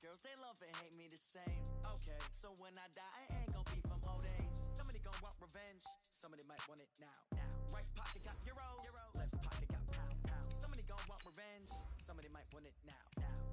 girls, they love and hate me the same. Okay, so when I die, I ain't gon' be from old age. Somebody gon' want revenge, somebody might want it now. Right pocket got euros, left pocket got pound. Somebody gon' want revenge, somebody might want it now.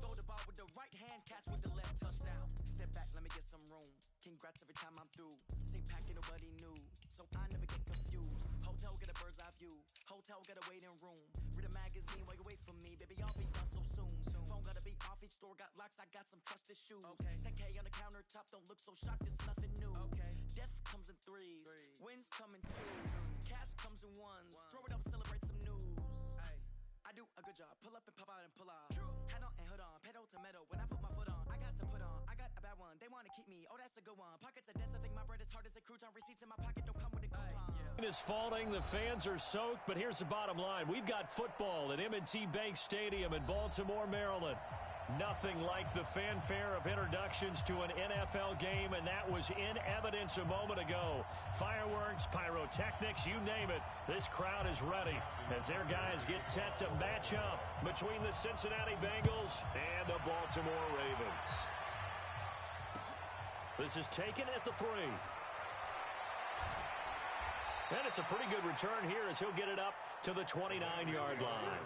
Throw the ball with the right hand, catch with the left, touchdown. Step back, let me get some room. Congrats every time I'm through. Same packet, nobody knew, so I never get confused. Hotel get a bird's eye view, hotel get a waiting room. Read a magazine while you wait for me, baby, I'll be done so soon. Phone gotta be off, each store got locks, I got some trusted shoes. 10K on the countertop, don't look so shocked, it's nothing new. Death comes in threes, wins come in twos, cash comes in ones. Throw it up, celebrate some news. I do a good job, pull up and pop out and pull out. Hat on and hood on, pedal to metal. When I put my foot on, I got to put on. I got a bad one, they wanna keep me, oh that's a good one. Pockets are dense, I think my bread is hard as a crouton. Receipts in my pocket don't come with a coupon. Is falling, the fans are soaked, but here's the bottom line. We've got football at M&T Bank Stadium in Baltimore, Maryland. Nothing like the fanfare of introductions to an NFL game, and that was in evidence a moment ago. Fireworks, pyrotechnics, you name it. This crowd is ready as their guys get set to match up between the Cincinnati Bengals and the Baltimore Ravens. This is taken at the 3. And it's a pretty good return here as he'll get it up to the 29-yard line.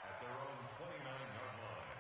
At their own 29-yard line.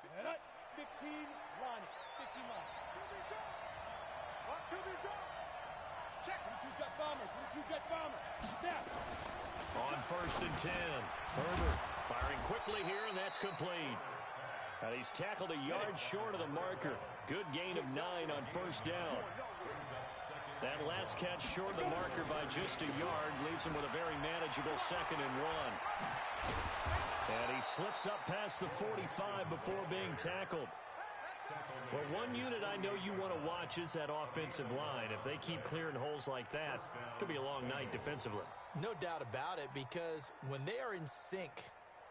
Set up, 15, line it, 15 line. QB drop. Check. 2 jet bombers, 2 jet bombers. Snap. On 1st and 10, Herbert firing quickly here, and that's complete. And he's tackled a yard short of the marker. Good gain of 9 on 1st down. That last catch short of the marker by just a yard leaves him with a very manageable 2nd and 1. And he slips up past the 45 before being tackled. Well, one unit I know you want to watch is that offensive line. If they keep clearing holes like that, it could be a long night defensively. No doubt about it, because when they are in sync,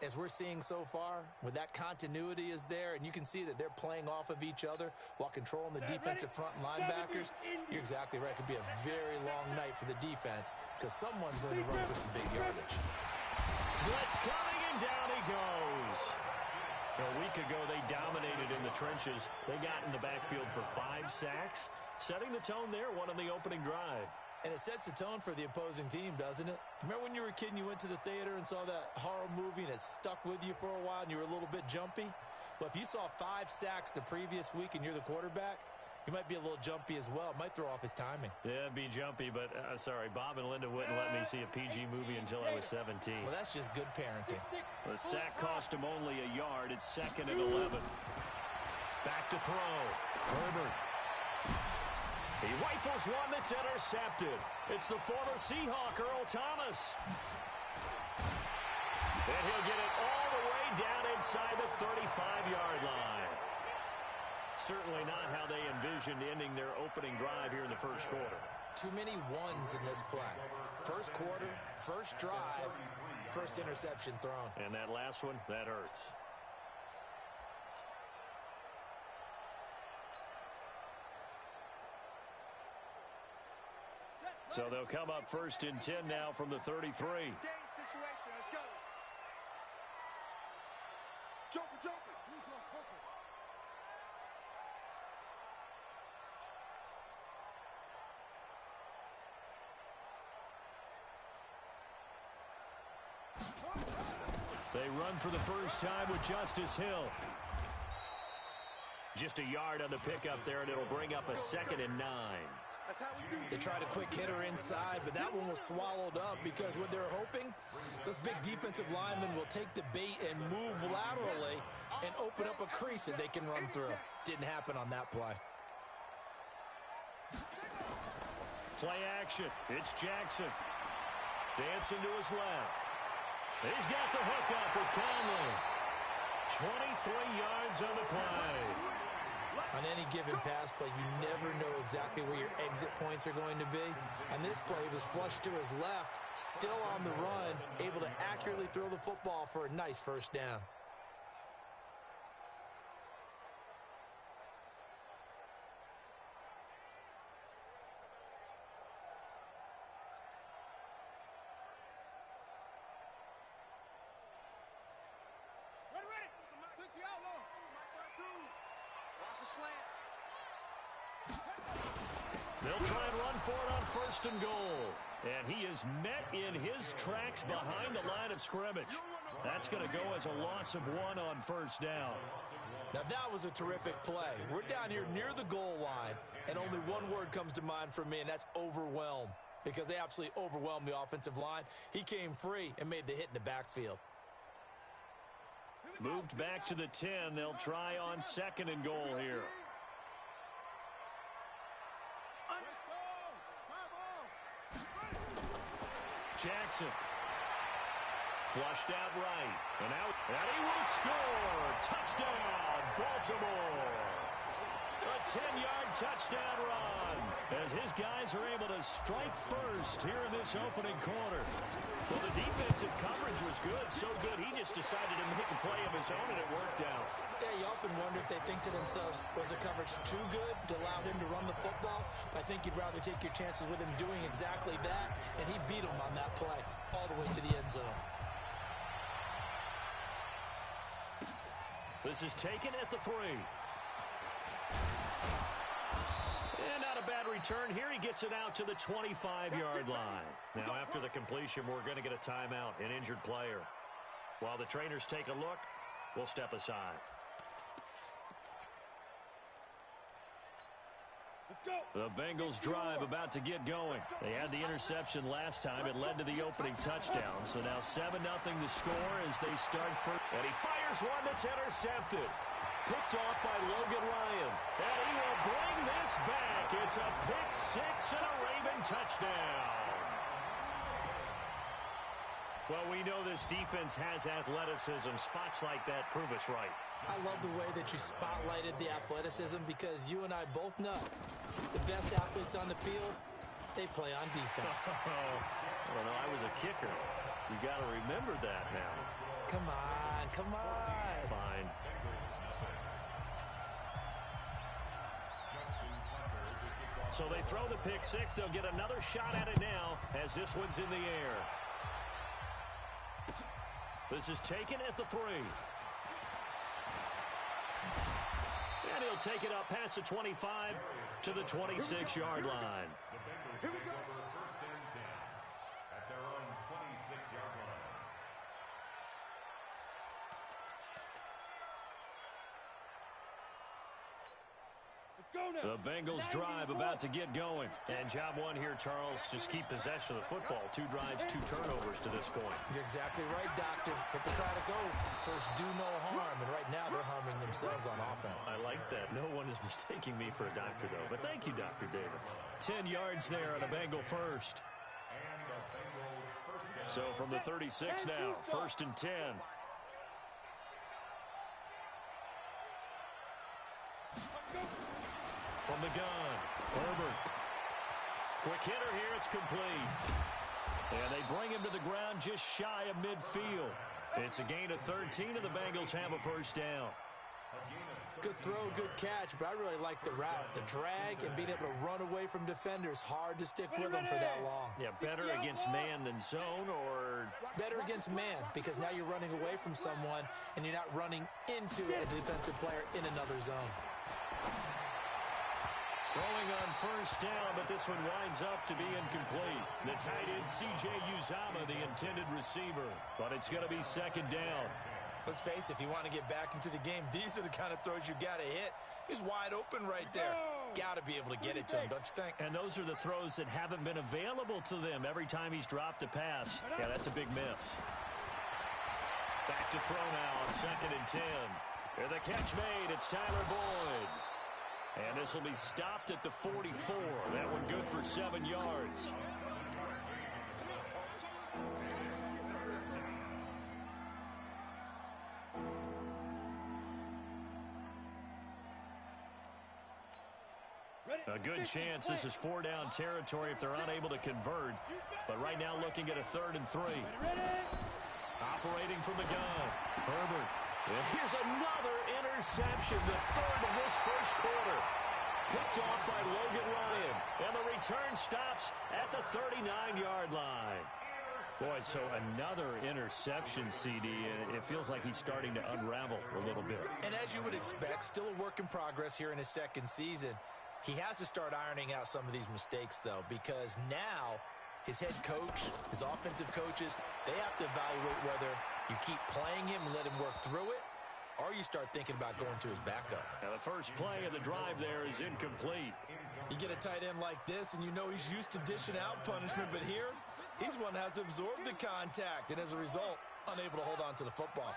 as we're seeing so far, when that continuity is there and you can see that they're playing off of each other while controlling the defensive front linebackers, you're exactly right. It could be a very long night for the defense because someone's going to run for some big yardage. Blitz coming, and down he goes. A week ago, they dominated in the trenches. They got in the backfield for 5 sacks, setting the tone there, one on the opening drive. And it sets the tone for the opposing team, doesn't it? Remember when you were a kid and you went to the theater and saw that horror movie and it stuck with you for a while and you were a little bit jumpy? Well, if you saw 5 sacks the previous week and you're the quarterback, you might be a little jumpy as well. It might throw off his timing. Yeah, it'd be jumpy, but sorry, Bob and Linda wouldn't let me see a PG movie until I was 17. Well, that's just good parenting. The sack cost him only a yard. It's 2nd and 11. Back to throw. Herbert. He rifles one that's intercepted. It's the former Seahawk, Earl Thomas. And he'll get it all the way down inside the 35-yard line. Certainly not how they envisioned ending their opening drive here in the first quarter. Too many ones in this play. First quarter, first drive, First interception thrown. And that last one, that hurts. So they'll come up 1st and 10 now from the 33. Situation. Let's go. Joker. They run for the first time with Justice Hill. Just a yard on the pickup there, and it'll bring up a 2nd and 9. That's how we do. They tried a quick hitter inside, but that one was swallowed up because what they're hoping, those big defensive linemen will take the bait and move laterally and open up a crease that they can run through. Didn't happen on that play. Play action. It's Jackson. Dancing to his left. He's got the hook up with Conley. 23 yards on the play. On any given pass play, you never know exactly where your exit points are going to be. And this play was flushed to his left, still on the run, able to accurately throw the football for a nice first down. Ready. 60 outlaw. Watch the slant. They'll try and run for it on 1st and goal. And he is met in his tracks behind the line of scrimmage. That's going to go as a loss of 1 on 1st down. Now that was a terrific play. We're down here near the goal line, and only one word comes to mind for me, and that's overwhelm. Because they absolutely overwhelmed the offensive line. He came free and made the hit in the backfield. Moved back to the 10. They'll try on 2nd and goal here. Jackson. Flushed out right. And out. And he will score. Touchdown, Baltimore. A 10-yard touchdown run as his guys are able to strike first here in this opening quarter. Well, the defensive coverage was good, so good he just decided to make a play of his own, and it worked out. Yeah, you often wonder if they think to themselves, was the coverage too good to allow him to run the football? I think you'd rather take your chances with him doing exactly that, and he beat him on that play all the way to the end zone. This is taken at the 3. And not a bad return here. He gets it out to the 25-yard line. Now, after the completion, we're going to get a timeout, an injured player. While the trainers take a look, we'll step aside. The Bengals drive about to get going. They had the interception last time. It led to the opening touchdown. So now 7-0 to score as they start first. And he fires one that's intercepted. Picked off by Logan Ryan. And he will bring this back. It's a pick 6 and a Raven touchdown. Well, we know this defense has athleticism. Spots like that prove us right. I love the way that you spotlighted the athleticism because you and I both know the best athletes on the field, they play on defense. Well, no, I was a kicker. You got to remember that now. Come on. Fine. So they throw the pick 6. They'll get another shot at it now as this one's in the air. This is taken at the 3. And he'll take it up past the 25 to the 26-yard line. The Bengals take over 1st and 10 at their own 26-yard line. The Bengals drive about to get going. And job one here, Charles, just keep possession of the football. 2 drives, 2 turnovers to this point. You're exactly right, Doctor. Hippocratic oath. First, do no harm. And right now, they're harming themselves on offense. I like that. No one is mistaking me for a doctor, though. But thank you, Dr. Davis. 10 yards there on a Bengal first. So from the 36 now, 1st and 10. From the gun, Herbert. Quick hitter here, it's complete. And they bring him to the ground just shy of midfield. It's a gain of 13, and the Bengals have a first down. Good throw, good catch, but I really like the route. The drag and being able to run away from defenders, hard to stick with them for that long. Yeah, better against man than zone, or better against man, because now you're running away from someone and you're not running into a defensive player in another zone. Throwing on first down, but this one winds up to be incomplete. The tight end, C.J. Uzomah, the intended receiver, but it's going to be second down. Let's face it, if you want to get back into the game, these are the kind of throws you got to hit. He's wide open right there. Got to be able to get it to him, don't you think? And those are the throws that haven't been available to them every time he's dropped a pass. Yeah, that's a big miss. Back to throw now on 2nd and 10. And the catch made, it's Tyler Boyd. And this will be stopped at the 44. That one good for 7 yards. A good chance this is 4-down territory if they're unable to convert. But right now looking at a 3rd and 3. Operating from the gun. Herbert. And here's another interception, the 3rd of this first quarter. Picked off by Logan Ryan. And the return stops at the 39-yard line. Boy, so another interception, CD. It feels like he's starting to unravel a little bit. And as you would expect, still a work in progress here in his 2nd season. He has to start ironing out some of these mistakes, though, because now his head coach, his offensive coaches, they have to evaluate whether you keep playing him and let him work through it, or you start thinking about going to his backup. Now the first play of the drive there is incomplete. You get a tight end like this, and you know he's used to dishing out punishment, but here, he's one that has to absorb the contact, and as a result, unable to hold on to the football.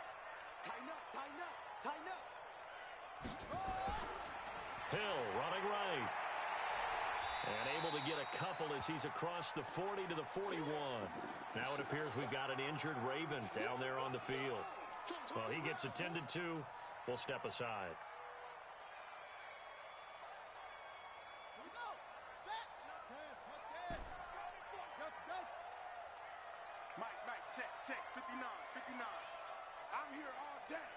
Tighten up, tighten up, tighten up. Hill running right. And able to get a couple as he's across the 40 to the 41. Now it appears we've got an injured Raven down there on the field. Well, he gets attended to. We'll step aside. Mike, check, 59. I'm here all day.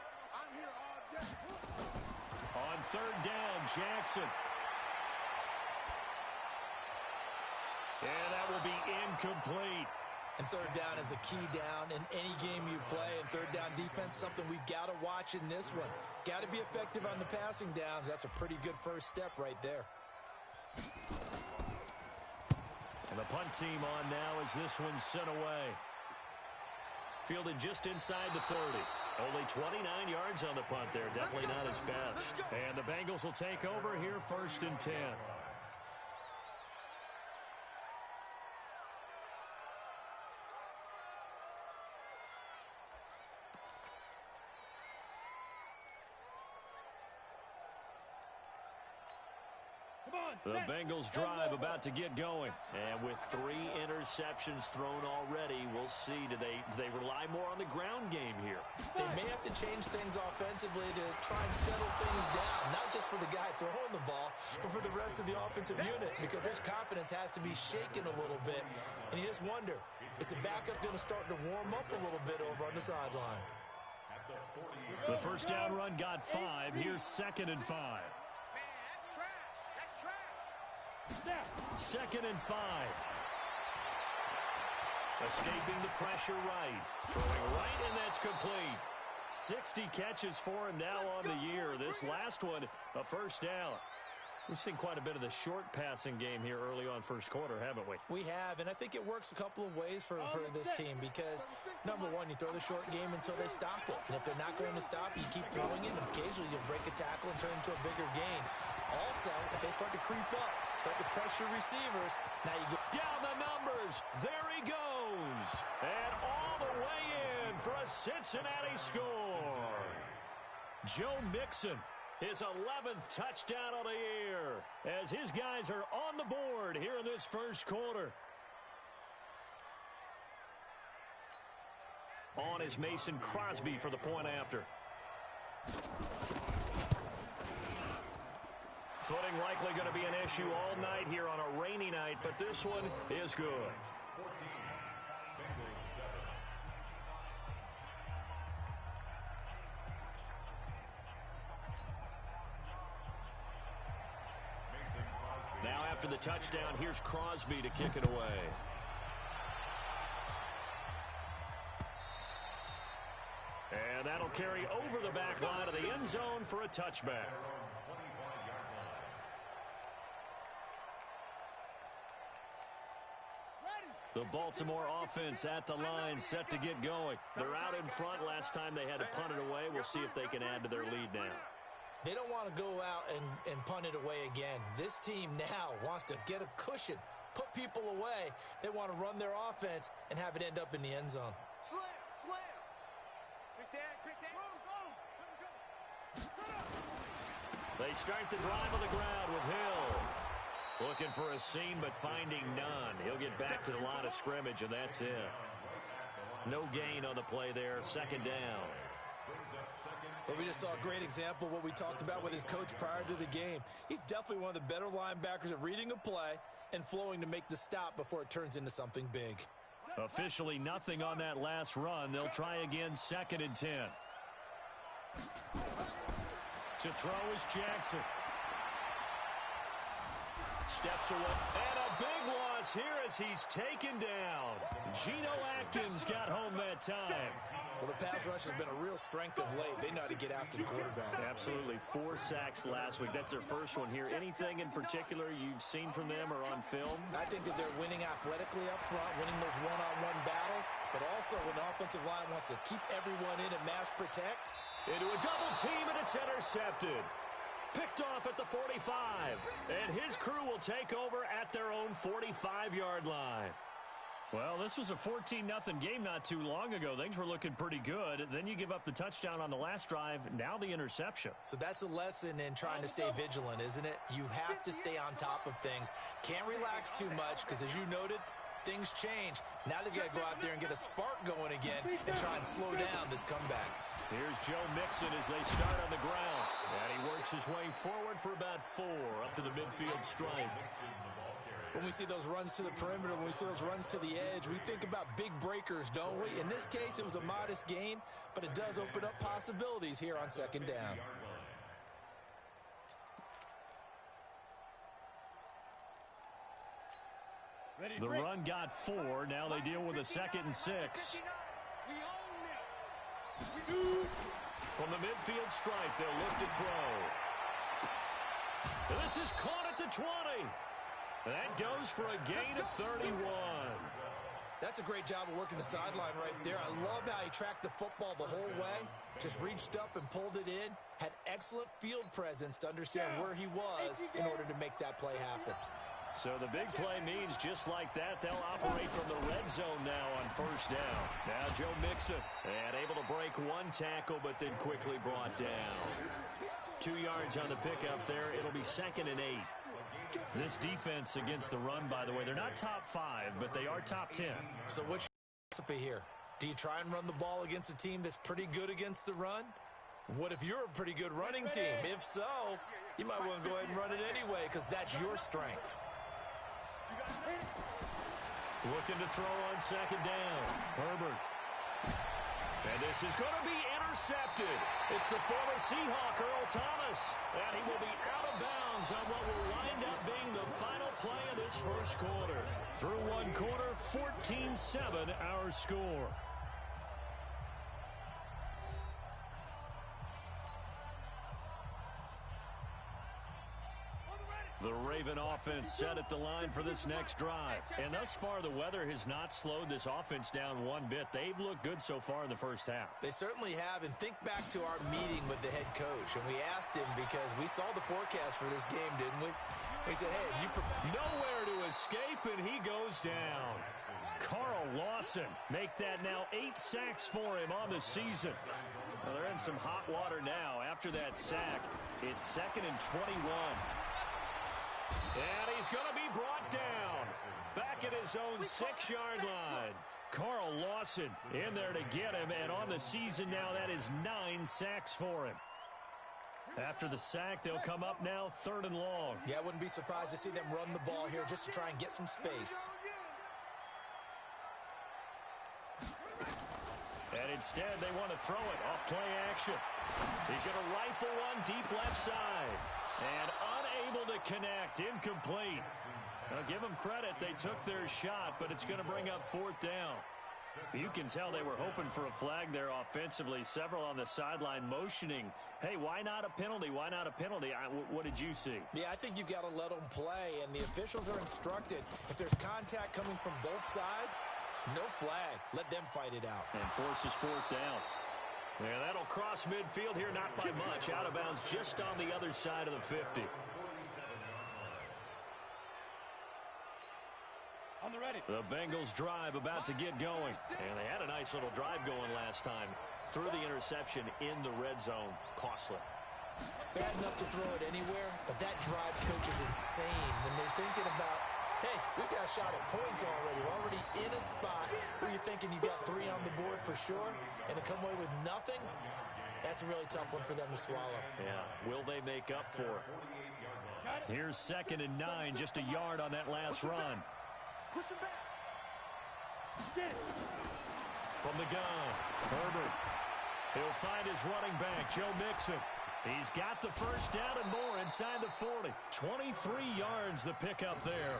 On 3rd down, Jackson. And that will be incomplete. And 3rd down is a key down in any game you play. And 3rd down defense, something we've got to watch in this one. Got to be effective on the passing downs. That's a pretty good first step right there. And the punt team on now as this one's sent away. Fielded just inside the 30. Only 29 yards on the punt there. Definitely not his best. And the Bengals will take over here 1st and 10. The Bengals drive about to get going. And with 3 interceptions thrown already, we'll see. Do they rely more on the ground game here? They may have to change things offensively to try and settle things down. Not just for the guy throwing the ball, but for the rest of the offensive unit. Because their confidence has to be shaken a little bit. And you just wonder, is the backup going to start to warm up a little bit over on the sideline? The first down run got 5. Here's 2nd and 5. 2nd and 5. Escaping the pressure right. Throwing right, and that's complete. 60 catches for him now on the year. This last one, a first down. We've seen quite a bit of the short passing game here early on first quarter, haven't we? We have, and I think it works a couple of ways for this team because, number one, you throw the short game until they stop it. And if they're not going to stop, you keep throwing it, and occasionally you'll break a tackle and turn into a bigger gain. Also, if they start to creep up, start to pressure receivers, now you go down the numbers. There he goes. And all the way in for a Cincinnati score. Joe Mixon, his 11th touchdown of the year, as his guys are on the board here in this first quarter. On is Mason Crosby for the point after. Footing likely going to be an issue all night here on a rainy night, but this one is good. after the touchdown. Here's Crosby to kick it away. And that'll carry over the back line of the end zone for a touchback. The Baltimore offense at the line, set to get going. They're out in front. Last time they had to punt it away. We'll see if they can add to their lead now. They don't want to go out and punt it away again. This team now wants to get a cushion, put people away. They want to run their offense and have it end up in the end zone. Slam. Quick that. Go. They start the drive on the ground with Hill. Looking for a seam, but finding none. He'll get back to the line of scrimmage, and that's it. No gain on the play there. Second down. But we just saw a great example of what we talked about with his coach prior to the game. He's definitely one of the better linebackers at reading a play and flowing to make the stop before it turns into something big. Officially nothing on that last run. They'll try again, 2nd and 10. To throw is Jackson. Steps away. And a big loss here as he's taken down. Geno Atkins got home that time. Well, the pass rush has been a real strength of late. They know how to get after the quarterback. Absolutely. 4 sacks last week. That's their first one here. Anything in particular you've seen from them or on film? I think that they're winning athletically up front, winning those one-on-one battles, but also when the offensive line wants to keep everyone in and mass protect. Into a double team, and it's intercepted. Picked off at the 45. And his crew will take over at their own 45-yard line. Well, this was a 14-0 game not too long ago. Things were looking pretty good. Then you give up the touchdown on the last drive. Now the interception. So that's a lesson in trying to stay vigilant, isn't it? You have to stay on top of things. Can't relax too much because, as you noted, things change. Now they've got to go out there and get a spark going again and try and slow down this comeback. Here's Joe Mixon as they start on the ground. And he works his way forward for about 4 up to the midfield stripe. When we see those runs to the perimeter, when we see those runs to the edge, we think about big breakers, don't we? In this case, it was a modest gain, but it does open up possibilities here on 2nd down. The run got 4. Now they deal with a 2nd and 6. From the midfield stripe, they'll look to throw. This is caught at the 20. That goes for a gain of 31. That's a great job of working the sideline right there. I love how he tracked the football the whole way. Just reached up and pulled it in. Had excellent field presence to understand where he was in order to make that play happen. So the big play means just like that, they'll operate from the red zone now on 1st down. Now Joe Mixon, and able to break 1 tackle, but then quickly brought down. 2 yards on the pickup there. It'll be 2nd and 8. This defense against the run, by the way, they're not top 5, but they are top 10. So what's your philosophy here? Do you try and run the ball against a team that's pretty good against the run? What if you're a pretty good running team? If so, you might want to go ahead and run it anyway because that's your strength. Looking to throw on 2nd down. Herbert. And this is going to be intercepted. It's the former Seahawk, Earl Thomas. And he will be out of bounds on what will wind up being the final play of this 1st quarter. Through 1 quarter, 14-7 our score. The Raven offense set at the line for this next drive. And thus far, the weather has not slowed this offense down one bit. They've looked good so far in the 1st half. They certainly have. And think back to our meeting with the head coach. And we asked him because we saw the forecast for this game, didn't we? We said, hey, nowhere to escape, and he goes down. Carl Lawson make that now 8 sacks for him on the season. Well, they're in some hot water now. After that sack, it's 2nd and 21. And he's going to be brought down. Back at his own 6-yard line. Carl Lawson in there to get him. And on the season now, that is 9 sacks for him. After the sack, they'll come up now 3rd and long. Yeah, I wouldn't be surprised to see them run the ball here just to try and get some space. And instead, they want to throw it off play action. He's going to rifle one deep left side. And unable to connect. Incomplete. Now, give them credit. They took their shot, but it's going to bring up 4th down. You can tell they were hoping for a flag there offensively. Several on the sideline motioning, hey, why not a penalty? Why not a penalty? What did you see? Yeah, I think you've got to let them play, and the officials are instructed. If there's contact coming from both sides, no flag. Let them fight it out. And forces 4th down. Yeah, that'll cross midfield here, not by much. Out of bounds just on the other side of the 50. On the ready. The Bengals drive about to get going. And they had a nice little drive going last time. Threw the interception in the red zone. Costly. Bad enough to throw it anywhere, but that drives coaches insane when they're thinking about, hey, we got a shot at points already. We're already in a spot where you're thinking you got 3 on the board for sure, and to come away with nothing, that's a really tough one for them to swallow. Yeah, will they make up for it? Here's 2nd and 9, just a yard on that last run. Push him back. From the gun, Herbert. He'll find his running back, Joe Mixon. He's got the first down and more inside the 40. 23 yards the pickup there.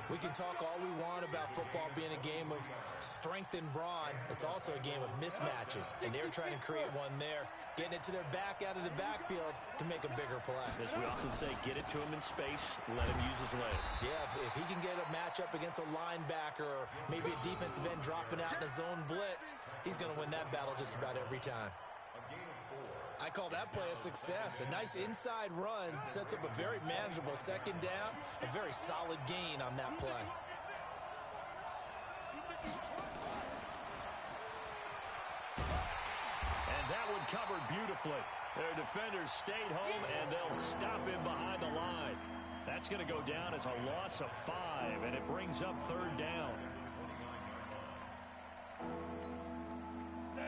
We can talk all we want about football being a game of strength and brawn. It's also a game of mismatches, and they're trying to create one there, getting it to their back out of the backfield to make a bigger play. As we often say, get it to him in space, let him use his leg. Yeah, if he can get a matchup against a linebacker or maybe a defensive end dropping out in a zone blitz, he's going to win that battle just about every time. I call that play a success. A nice inside run sets up a very manageable 2nd down, a very solid gain on that play. And that one covered beautifully. Their defenders stayed home, and they'll stop him behind the line. That's going to go down as a loss of 5, and it brings up 3rd down.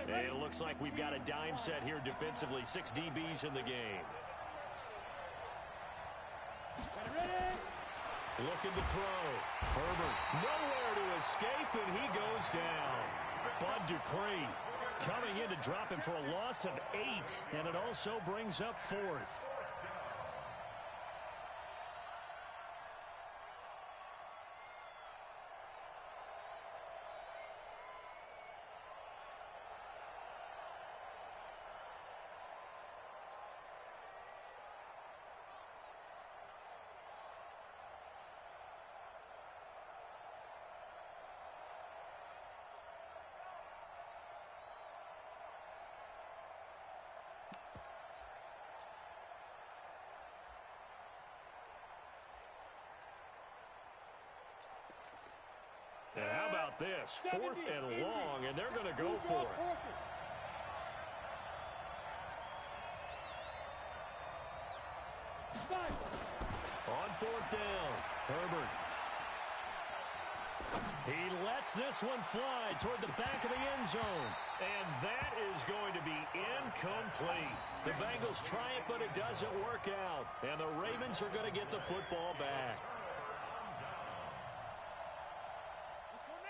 It looks like we've got a dime set here defensively. 6 DBs in the game. Looking to throw. Herbert nowhere to escape, and he goes down. Bud Dupree coming in to drop him for a loss of 8, and it also brings up 4th. And how about this? 4th and long, and they're going to go for it. On 4th down, Herbert. He lets this one fly toward the back of the end zone. And that is going to be incomplete. The Bengals try it, but it doesn't work out. And the Ravens are going to get the football back.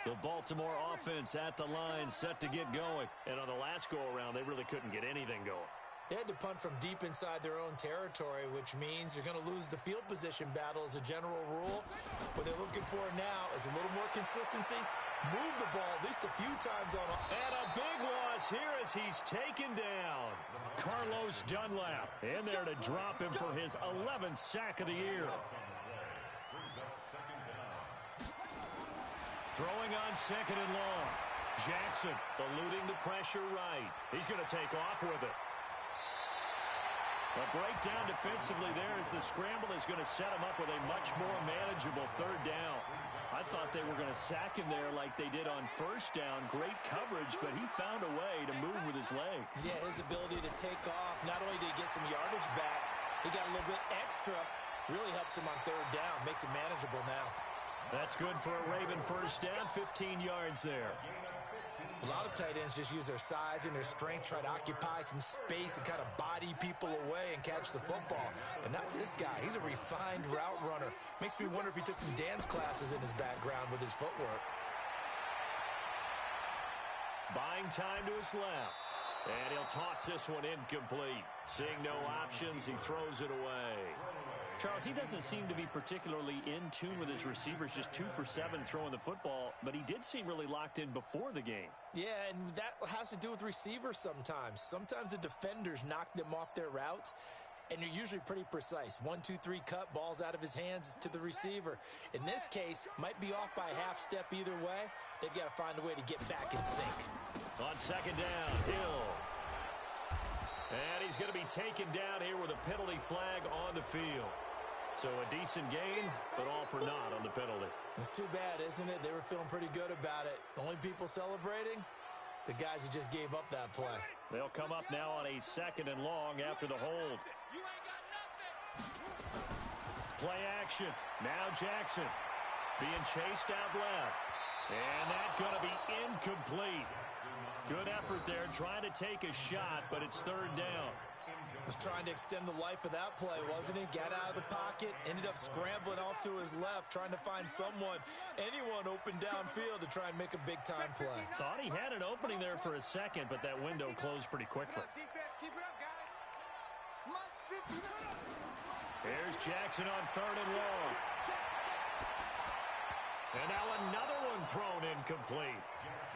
The Baltimore offense at the line, set to get going. And on the last go-around, they really couldn't get anything going. They had to punt from deep inside their own territory, which means you're going to lose the field position battle as a general rule. What they're looking for now is a little more consistency. Move the ball at least a few times on. And a big loss here as he's taken down. Carlos Dunlap in there to drop him for his 11th sack of the year. Throwing on 2nd and long. Jackson eluding the pressure right. He's going to take off with it. A breakdown defensively there as the scramble is going to set him up with a much more manageable 3rd down. I thought they were going to sack him there like they did on 1st down. Great coverage, but he found a way to move with his legs. Yeah, his ability to take off, not only did he get some yardage back, he got a little bit extra. Really helps him on 3rd down, makes it manageable now. That's good for a Raven 1st down, 15 yards there. A lot of tight ends just use their size and their strength, try to occupy some space and kind of body people away and catch the football. But not this guy. He's a refined route runner. Makes me wonder if he took some dance classes in his background with his footwork. Buying time to his left. And he'll toss this one incomplete. Seeing no options, he throws it away. Charles, he doesn't seem to be particularly in tune with his receivers, just 2 for 7 throwing the football, but he did seem really locked in before the game. Yeah, and that has to do with receivers sometimes. Sometimes the defenders knock them off their routes, and you're usually pretty precise. 1, 2, 3 cut, balls out of his hands to the receiver. In this case, might be off by a half step either way. They've got to find a way to get back in sync. On second down, Hill. And he's going to be taken down here with a penalty flag on the field. So a decent gain, but all for naught on the penalty. It's too bad, isn't it? They were feeling pretty good about it. The only people celebrating, the guys who just gave up that play. They'll come up now on a 2nd and long after the hold. Play action. Now Jackson being chased out left. And that's going to be incomplete. Good effort there, trying to take a shot, but it's 3rd down. Was trying to extend the life of that play, wasn't he? Got out of the pocket, ended up scrambling off to his left, trying to find anyone open downfield to try and make a big-time play. Thought he had an opening there for a second, but that window closed pretty quickly. Here's Jackson on 3rd and long. And now another one thrown incomplete.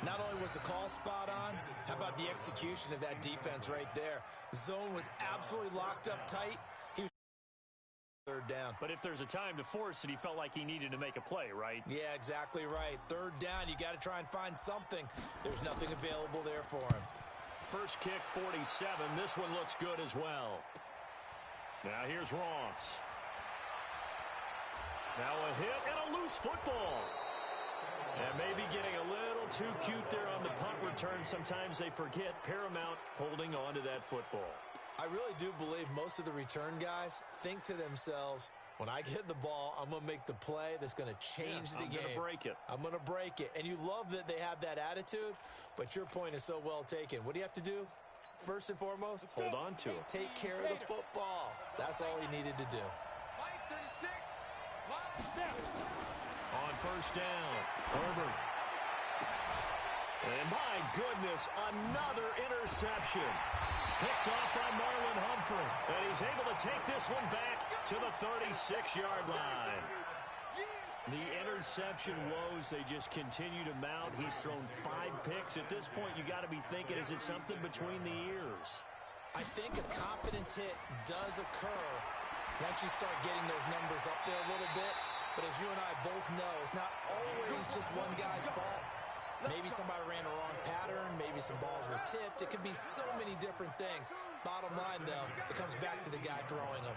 Not only was the call spot on, how about the execution of that defense right there? Zone was absolutely locked up tight. He was 3rd down. But if there's a time to force it, he felt like he needed to make a play, right? Yeah, exactly right. 3rd down, you got to try and find something. There's nothing available there for him. First kick, 47. This one looks good as well. Now here's Ross. Now a hit and a loose football. And maybe getting a little too cute there on the punt return. Sometimes they forget Paramount holding on to that football. I really do believe most of the return guys think to themselves, when I get the ball, I'm going to make the play that's going to change the game. I'm going to break it. I'm going to break it. And you love that they have that attitude, but your point is so well taken. What do you have to do? First and foremost, hold on to it. Take care of the football. That's all he needed to do. On 1st down, Herbert. And my goodness, another interception. Picked off by Marlon Humphrey. And he's able to take this one back to the 36-yard line. The interception woes, they just continue to mount. He's thrown 5 picks. At this point, you got to be thinking, is it something between the ears? I think a confidence hit does occur once you start getting those numbers up there a little bit. But as you and I both know, it's not always just one guy's fault. Maybe somebody ran a wrong pattern. Maybe some balls were tipped. It could be so many different things. Bottom line, though, it comes back to the guy throwing them.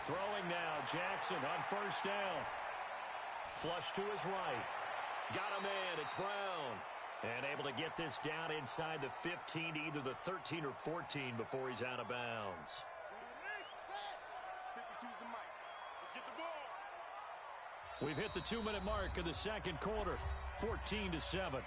Throwing now, Jackson on 1st down. Flush to his right. Got a man, it's Brown. And able to get this down inside the 15 to either the 13 or 14 before he's out of bounds. We've hit the 2-minute mark of the 2nd quarter, 14-7.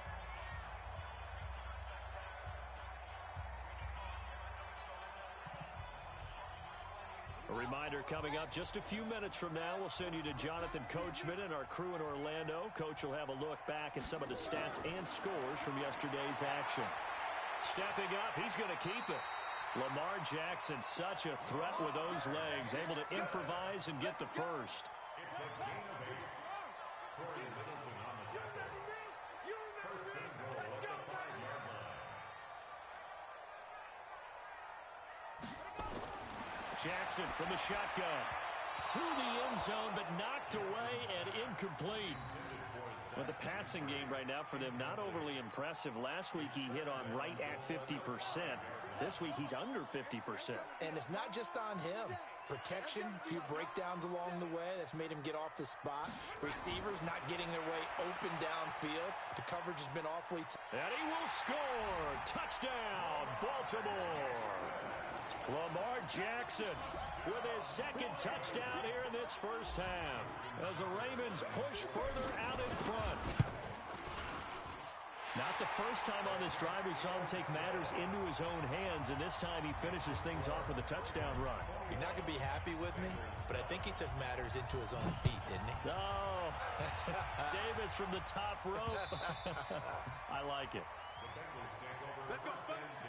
A reminder coming up just a few minutes from now, we'll send you to Jonathan Coachman and our crew in Orlando. Coach will have a look back at some of the stats and scores from yesterday's action. Stepping up, he's going to keep it. Lamar Jackson, such a threat with those legs, able to improvise and get the first. Jackson from the shotgun. To the end zone, but knocked away and incomplete. Well, the passing game right now for them, not overly impressive. Last week he hit on right at 50%. This week he's under 50%. And it's not just on him. Protection, a few breakdowns along the way. That's made him get off the spot. Receivers not getting their way open downfield. The coverage has been awfully and he will score. Touchdown, Baltimore. Lamar Jackson with his 2nd touchdown here in this first half as the Ravens push further out in front. Not the first time on this drive we saw him take matters into his own hands, and this time he finishes things off with a touchdown run. You're not going to be happy with me, but I think he took matters into his own feet, didn't he? Oh, Davis from the top rope. I like it. The Bengals take over Let's go. First and 10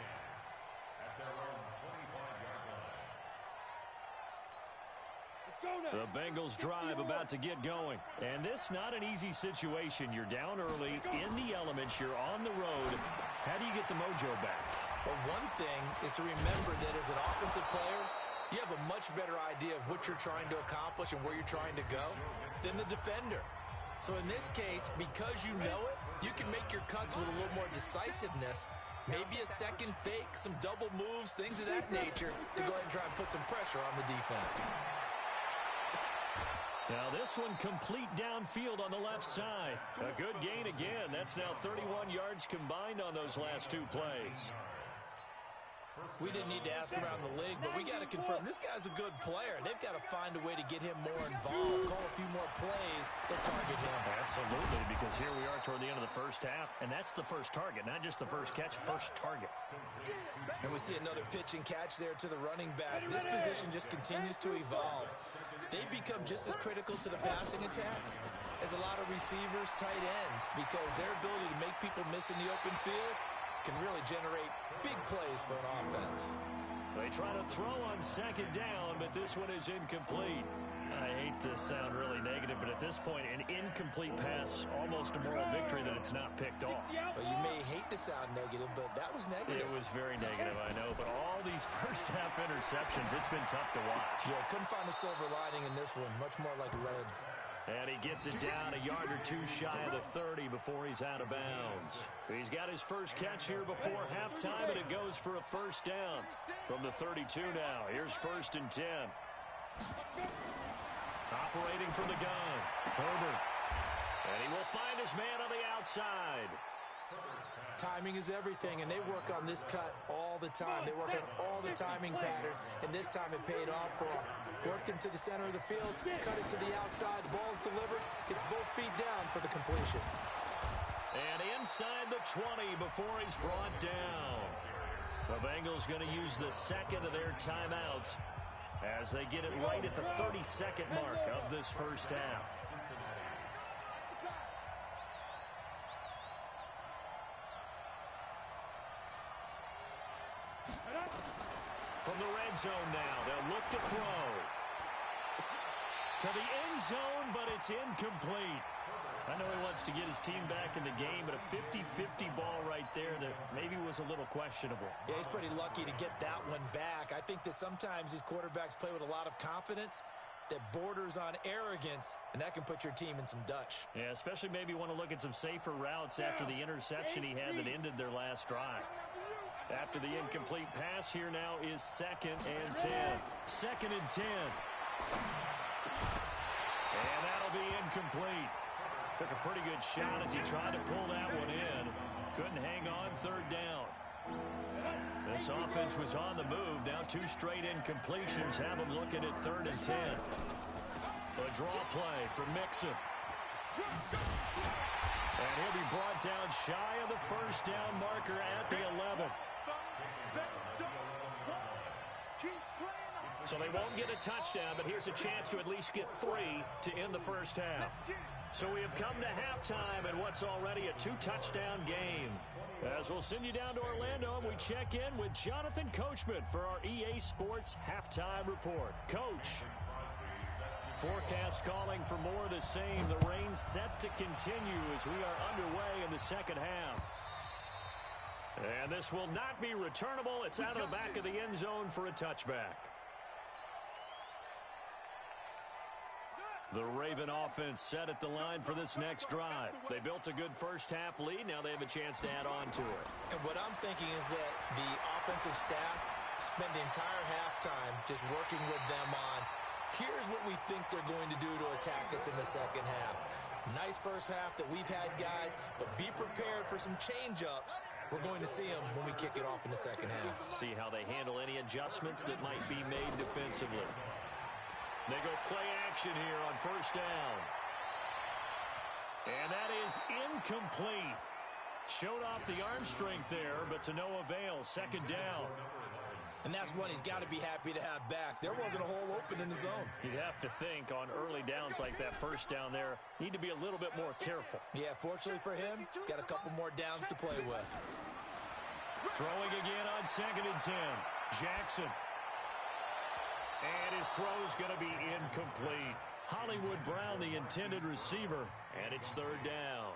at their own 25-yard line. Let's go now. The Bengals drive about to get going. And this not an easy situation. You're down early, in the elements, you're on the road. How do you get the mojo back? Well, one thing is to remember that as an offensive player, you have a much better idea of what you're trying to accomplish and where you're trying to go than the defender. So in this case, because you know it, you can make your cuts with a little more decisiveness, maybe a second fake, some double moves, things of that nature, to go ahead and try and put some pressure on the defense. Now this one complete downfield on the left side. A good gain again. That's now 31 yards combined on those last two plays. We didn't need to ask around the league, but we got to confirm this guy's a good player. They've got to find a way to get him more involved, call a few more plays that target him. Absolutely, because here we are toward the end of the first half, and that's the first target, not just the first catch, first target. And we see another pitch and catch there to the running back. This position just continues to evolve. They become just as critical to the passing attack as a lot of receivers, tight ends, because their ability to make people miss in the open field can really generate big plays for an offense. They try to throw on second down, but this one is incomplete. I hate to sound really negative, but at this point, an incomplete pass, almost a moral victory that it's not picked off. Well, you may hate to sound negative, but that was negative. It was very negative, I know, but all these first-half interceptions, it's been tough to watch. Yeah, couldn't find a silver lining in this one, much more like lead. And he gets it down a yard or two shy of the 30 before he's out of bounds. He's got his first catch here before halftime, and it goes for a first down from the 32 now. Here's 1st and 10. Operating from the gun, Herbert. And he will find his man on the outside. Timing is everything, and they work on this cut all the time. They work on all the timing patterns, and this time it paid off for him. Worked him to the center of the field, cut it to the outside, ball's delivered, gets both feet down for the completion. And inside the 20 before he's brought down. The Bengals going to use the second of their timeouts as they get it right at the 32nd mark of this first half. From the red zone now, they'll look to throw. To the end zone, but it's incomplete. I know he wants to get his team back in the game, but a 50-50 ball right there that maybe was a little questionable. Yeah, he's pretty lucky to get that one back. I think that sometimes these quarterbacks play with a lot of confidence that borders on arrogance, and that can put your team in some Dutch. Yeah, especially maybe want to look at some safer routes after the interception he had that ended their last drive. After the incomplete pass, here now is 2nd and 10. 2nd and 10. And that'll be incomplete. Took a pretty good shot as he tried to pull that one in. Couldn't hang on 3rd down. This offense was on the move. Now 2 straight incompletions have them looking at 3rd and 10. A draw play for Mixon. And he'll be brought down shy of the first down marker at the 11. So they won't get a touchdown, but here's a chance to at least get 3 to end the first half. So we have come to halftime in what's already a 2-touchdown game. As we'll send you down to Orlando, and we check in with Jonathan Coachman for our EA Sports Halftime Report. Coach. Forecast calling for more of the same. The rain set to continue as we are underway in the second half. And this will not be returnable. It's out of the back of the end zone for a touchback. The Raven offense set at the line for this next drive. They built a good first-half lead. Now they have a chance to add on to it. And what I'm thinking is that the offensive staff spent the entire halftime just working with them on, here's what we think they're going to do to attack us in the second half. Nice first half that we've had, guys, but be prepared for some change-ups. We're going to see them when we kick it off in the second half. See how they handle any adjustments that might be made defensively. They go play action here on first down. And that is incomplete. Showed off the arm strength there, but to no avail. 2nd down. And that's one he's got to be happy to have back. There wasn't a hole open in the zone. You'd have to think on early downs like that first down there, need to be a little bit more careful. Yeah, fortunately for him, got a couple more downs to play with. Throwing again on 2nd and 10. Jackson. And his throw's going to be incomplete. Hollywood Brown, the intended receiver, and it's 3rd down.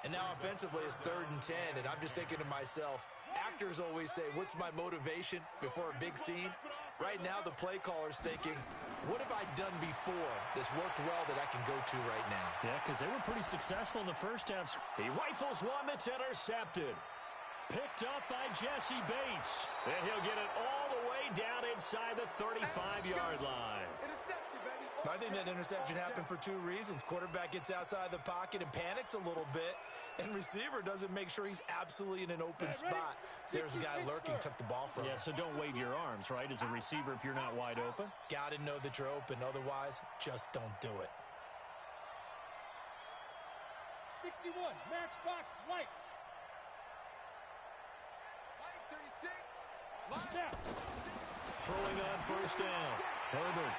And now offensively it's 3rd and 10, and I'm just thinking to myself, actors always say, what's my motivation before a big scene? Right now the play caller's thinking, what have I done before that's worked well that I can go to right now? Yeah, because they were pretty successful in the first half. He rifles one that's intercepted. Picked up by Jesse Bates. And he'll get it all the way down inside the 35-yard line. I think that interception happened for 2 reasons. Quarterback gets outside the pocket and panics a little bit, and receiver doesn't make sure he's absolutely in an open spot. There's a guy lurking, took the ball from him. Yeah, so don't wave your arms, right, as a receiver if you're not wide open. Got to know that you're open. Otherwise, just don't do it. 61, matchbox lights. Light 36. Down. Throwing on 1st down. Herbert.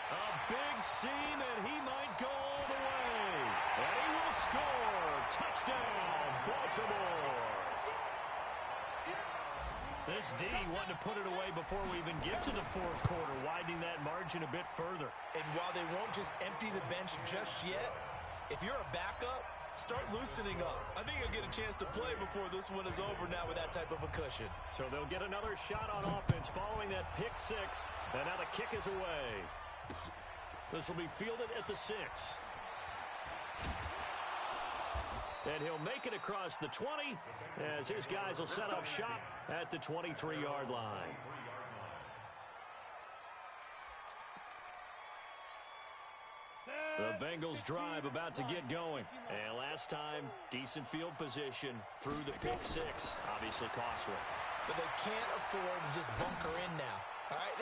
A big seam, and he might go all the way. And he will score. Touchdown, Baltimore. This D wanted to put it away before we even get to the 4th quarter, widening that margin a bit further. And while they won't just empty the bench just yet, if you're a backup, start loosening up. I think you'll get a chance to play before this one is over now with that type of a cushion. So they'll get another shot on offense following that pick 6, and now the kick is away. This will be fielded at the 6. And he'll make it across the 20 as his guys will set up shop at the 23-yard line. The Bengals drive about to get going. And last time, decent field position through the pick 6. Obviously costly. But they can't afford to just bunker in now. All right,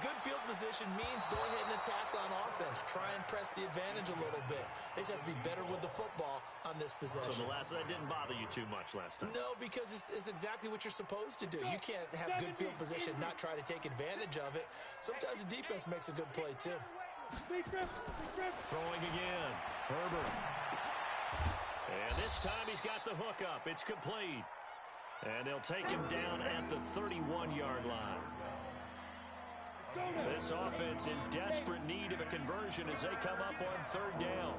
good field position means go ahead and attack on offense. Try and press the advantage a little bit. They just have to be better with the football on this possession. So that didn't bother you too much last time? No, because it's exactly what you're supposed to do. You can't have good field position and not try to take advantage of it. Sometimes the defense makes a good play, too. Throwing again. Herbert. And this time he's got the hook up. It's complete. And they'll take him down at the 31-yard line. This offense in desperate need of a conversion as they come up on 3rd down.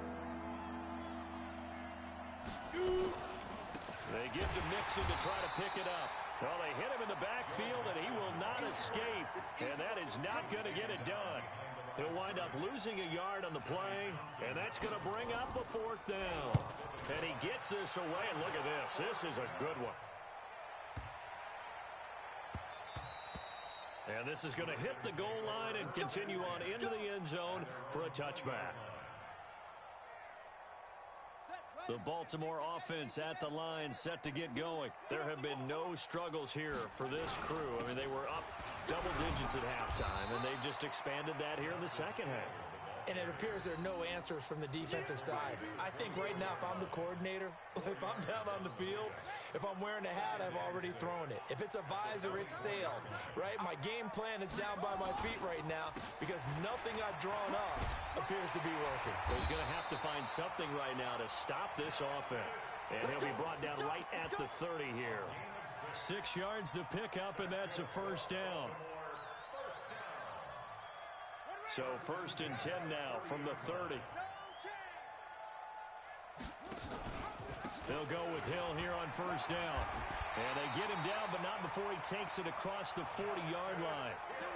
They give to Mixon to try to pick it up. Well, they hit him in the backfield, and he will not escape. And that is not going to get it done. He'll wind up losing a yard on the play, and that's going to bring up a 4th down. And he gets this away, and look at this. This is a good one. And this is going to hit the goal line and continue on into the end zone for a touchback. The Baltimore offense at the line set to get going. There have been no struggles here for this crew. I mean, they were up double digits at halftime, and they've just expanded that here in the 2nd half. And it appears there are no answers from the defensive side. I think right now, if I'm the coordinator, if I'm down on the field, if I'm wearing a hat, I've already thrown it. If it's a visor, it's sailed, right? My game plan is down by my feet right now because nothing I've drawn up appears to be working. He's going to have to find something right now to stop this offense. And he'll be brought down right at the 30 here. 6 yards to pick up, and that's a 1st down. So 1st and 10 now from the 30. They'll go with Hill here on 1st down. And they get him down, but not before he takes it across the 40-yard line.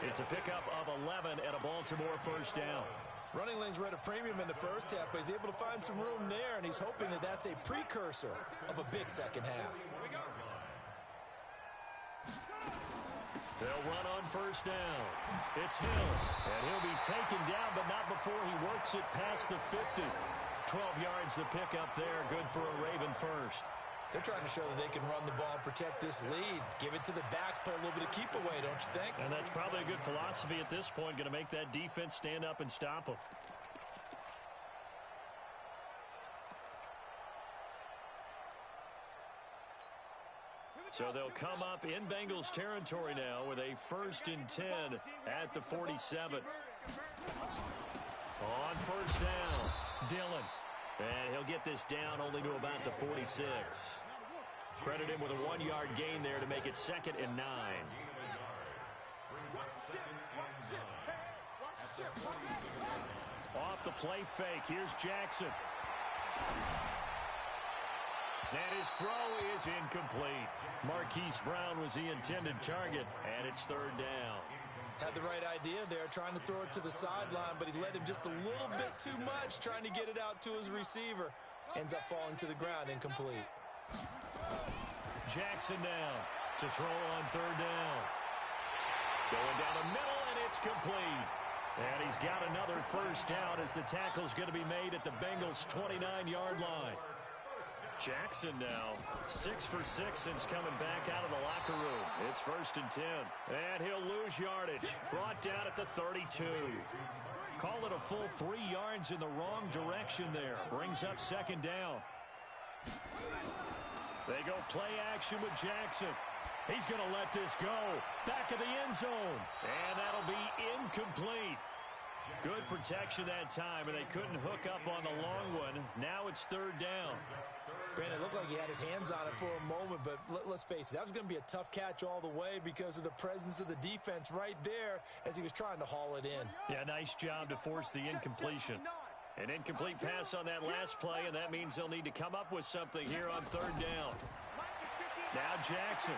It's a pickup of 11 at a Baltimore 1st down. Running lanes were at a premium in the first half, but he's able to find some room there, and he's hoping that that's a precursor of a big second half. They'll run on 1st down. It's Hill, and he'll be taken down, but not before he works it past the 50. 12 yards to pick up there, good for a Raven first. They're trying to show that they can run the ball and protect this lead. Give it to the backs, play a little bit of keep away, don't you think? And that's probably a good philosophy at this point, going to make that defense stand up and stop them. So they'll come up in Bengals territory now with a 1st and 10 at the 47. On 1st down, Dillon. And he'll get this down only to about the 46. Credit him with a 1-yard gain there to make it 2nd and 9. Off the play fake. Here's Jackson. And his throw is incomplete. Marquise Brown was the intended target, and it's 3rd down. Had the right idea there, trying to throw it to the sideline, but he led him just a little bit too much, trying to get it out to his receiver. Ends up falling to the ground, incomplete. Jackson down to throw on 3rd down. Going down the middle, and it's complete. And he's got another 1st down as the tackle's going to be made at the Bengals' 29-yard line. Jackson now 6 for 6 since coming back out of the locker room. It's 1st and 10. And he'll lose yardage. Brought down at the 32. Call it a full 3 yards in the wrong direction there. Brings up 2nd down. They go play action with Jackson. He's going to let this go. Back of the end zone. And that'll be incomplete. Good protection that time, and they couldn't hook up on the long one. Now it's 3rd down. Brandon, it looked like he had his hands on it for a moment, but let's face it, that was going to be a tough catch all the way because of the presence of the defense right there as he was trying to haul it in. Yeah, nice job to force the incompletion. An incomplete pass on that last play, and that means they'll need to come up with something here on 3rd down. Now Jackson.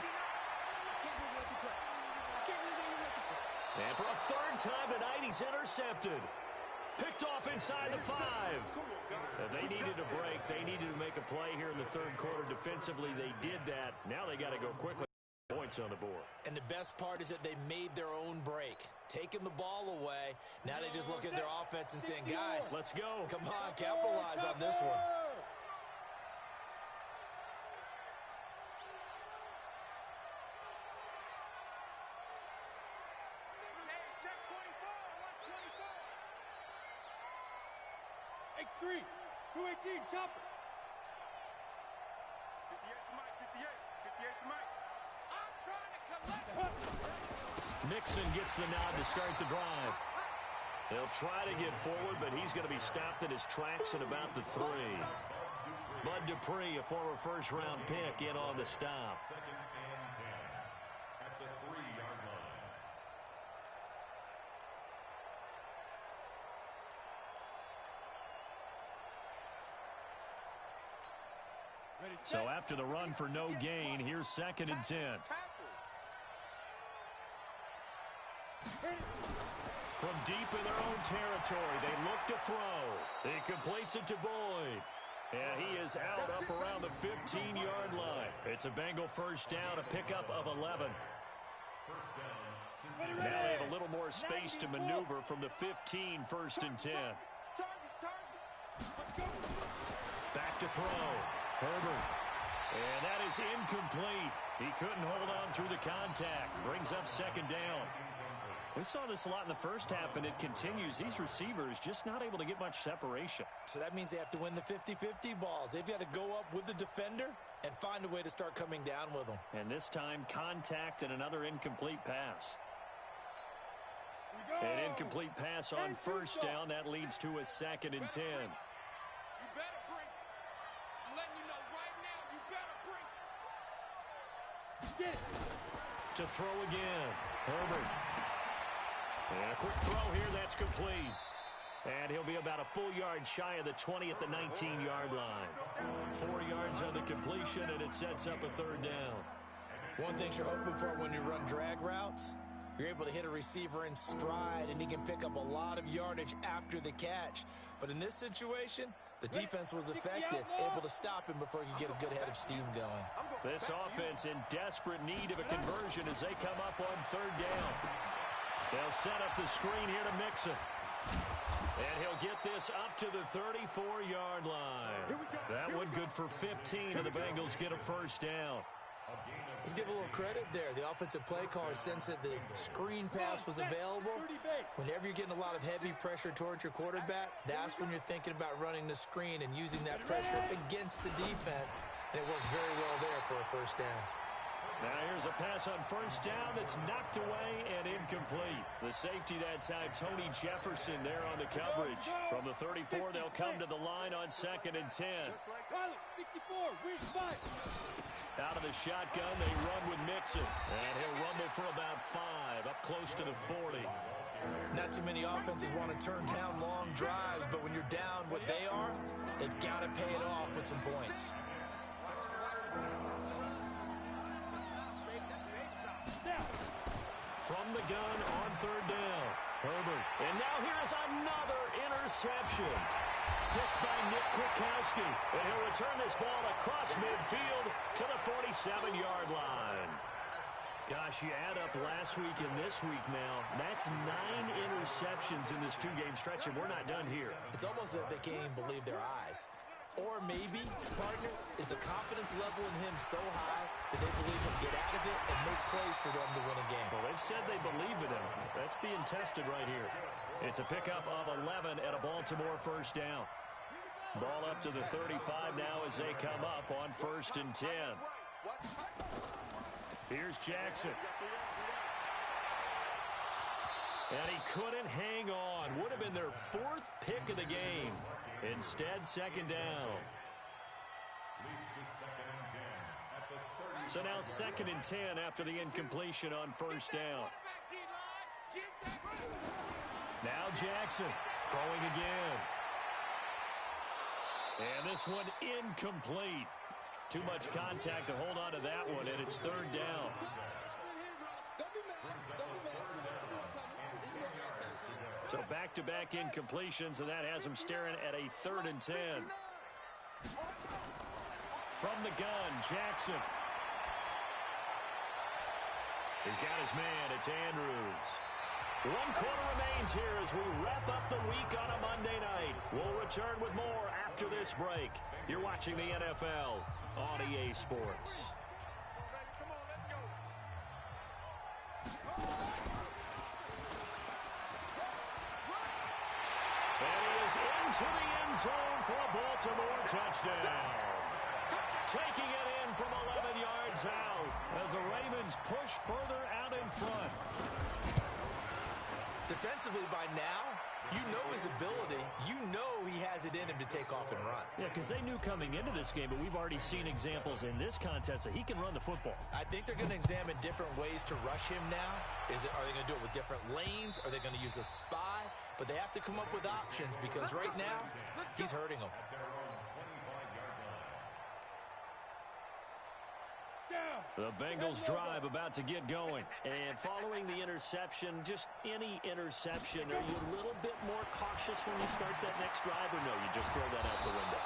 And for a 3rd time tonight, he's intercepted. Picked off inside the 5. They needed a break. They needed to make a play here in the 3rd quarter. Defensively, they did that. Now they got to go quickly. Points on the board. And the best part is that they made their own break. Taking the ball away. Now they just look at their offense and saying, guys, let's go. Come on, capitalize on this one. X3, 218, chopper. 58 to Mike, 58 to Mike. I'm trying to collect. Mixon gets the nod to start the drive. They'll try to get forward, but he's going to be stopped in his tracks at about the 3. Bud Dupree, a former 1st-round pick, in on the stop. 2nd and 10 at the 3-yard line. So after the run for no gain, here's 2nd and 10. From deep in their own territory, they look to throw. He completes it to Boyd. And he is out up around the 15-yard line. It's a Bengal 1st down, a pickup of 11. Now they have a little more space to maneuver from the 15, 1st and 10. Back to throw. Herbert. And that is incomplete. He couldn't hold on through the contact. Brings up 2nd down. We saw this a lot in the first half, and it continues. These receivers just not able to get much separation. So that means they have to win the 50-50 balls. They've got to go up with the defender and find a way to start coming down with them. And this time, contact and another incomplete pass. An incomplete pass on 1st down. That leads to a 2nd and 10. To throw again. Herbert. And a quick throw here. That's complete. And he'll be about a full yard shy of the 20 at the 19-yard line. 4 yards on the completion, and it sets up a 3rd down. One thing you're hoping for when you run drag routes, you're able to hit a receiver in stride, and he can pick up a lot of yardage after the catch. But in this situation, the defense was effective, able to stop him before he could get a good head of steam going. This offense in desperate need of a conversion as they come up on 3rd down. They'll set up the screen here to Mixon. And he'll get this up to the 34-yard line. That one good for 15, and the Bengals get a 1st down. Let's give a little credit there. The offensive play caller sensed that the screen pass was available. Whenever you're getting a lot of heavy pressure towards your quarterback, that's when you're thinking about running the screen and using that pressure against the defense. And it worked very well there for a 1st down. Now here's a pass on first down that's knocked away and incomplete. The safety that time, Tony Jefferson, there on the coverage. From the 34, they'll come to the line on 2nd and 10. 64, weak spot. Out of the shotgun, they run with Mixon. And he'll rumble for about 5, up close to the 40. Not too many offenses want to turn down long drives, but when you're down what they are, they've got to pay it off with some points. From the gun on 3rd down, Herbert. And now here's another interception. Picked by Nick Kwiatkowski. And he'll return this ball across midfield to the 47-yard line. Gosh, you add up last week and this week now. That's 9 interceptions in this 2-game stretch, and we're not done here. It's almost as if they can't even believe their eyes. Or maybe, partner, is the confidence level in him so high that they believe he'll get out of it and make plays for them to win a game. Well, they've said they believe in him. That's being tested right here. It's a pickup of 11 at a Baltimore 1st down. Ball up to the 35 now as they come up on 1st and 10. Here's Jackson. And he couldn't hang on. Would have been their 4th pick of the game. Instead, 2nd down. So now 2nd and 10 after the incompletion on 1st down. Now Jackson throwing again. And this one incomplete. Too much contact to hold on to that one, and it's 3rd down. So back-to-back incompletions, and that has him staring at a 3rd and 10. From the gun, Jackson. He's got his man. It's Andrews. 1 quarter remains here as we wrap up the week on a Monday night. We'll return with more after this break. You're watching the NFL on EA Sports. To the end zone for a Baltimore touchdown. Taking it in from 11 yards out as the Ravens push further out in front. Defensively by now, you know his ability. You know he has it in him to take off and run. Yeah, because they knew coming into this game, but we've already seen examples in this contest that he can run the football. I think they're going to examine different ways to rush him now. Are they going to do it with different lanes? Are they going to use a spy? But they have to come up with options because right now, he's hurting them. The Bengals drive about to get going. And following the interception, just any interception, are you a little bit more cautious when you start that next drive, or no, you just throw that out the window?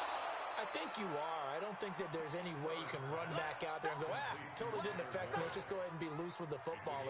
I think you are. I don't think that there's any way you can run back out there and go, totally didn't affect me. Let's just go ahead and be loose with the football.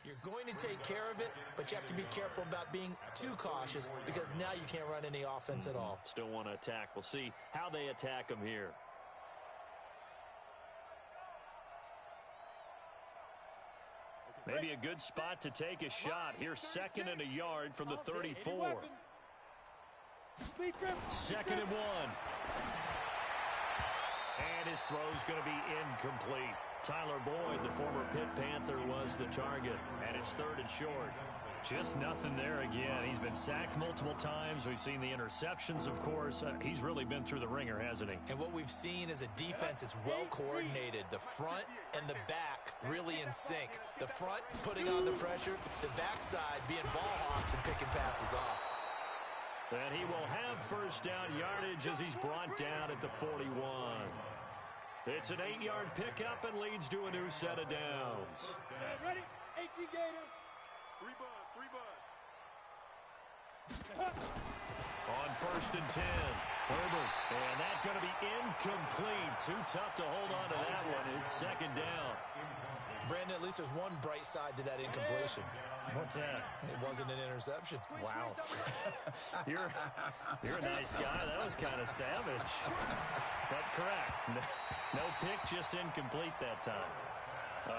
You're going to take care of it, but you have to be careful about being too cautious because now you can't run any offense at all. Still want to attack. We'll see how they attack them here. Maybe a good spot to take a shot. Here's 2nd and a yard from the 34. 2nd and 1. And his throw's going to be incomplete. Tyler Boyd, the former Pitt Panther, was the target. And it's 3rd and short. Just nothing there again. He's been sacked multiple times. We've seen the interceptions, of course. He's really been through the ringer, hasn't he? And what we've seen is a defense that's well coordinated. The front and the back really in sync. The front putting on the pressure. The backside being ball hawks and picking passes off. And he will have 1st down yardage as he's brought down at the 41. It's an 8-yard pickup and leads to a new set of downs. Ready? 18 Gator. 3 buzz. On 1st and 10, Herbert. And that's going to be incomplete. Too tough to hold on to that one. It's 2nd down. Brandon, at least there's one bright side to that incompletion. What's that? It wasn't an interception. Wow. You're a nice guy. That was kind of savage. But correct. No pick, just incomplete that time.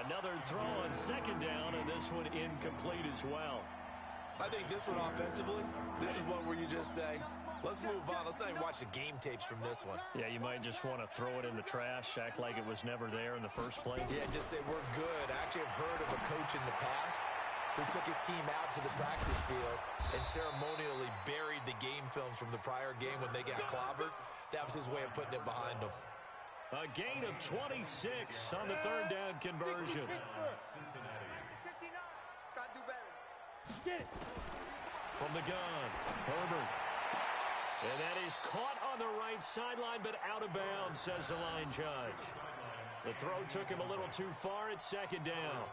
Another throw on second down, and this one incomplete as well. I think this one offensively, this is one where you just say, let's move on. Let's not even watch the game tapes from this one. Yeah, you might just want to throw it in the trash, act like it was never there in the first place. Yeah, just say we're good. I actually have heard of a coach in the past who took his team out to the practice field and ceremonially buried the game films from the prior game when they got clobbered. That was his way of putting it behind them. A gain of 26 on the third down conversion. Gotta do better. Get it. From the gun, Herbert. And that is caught on the right sideline, but out of bounds, says the line judge. The throw took him a little too far at second down.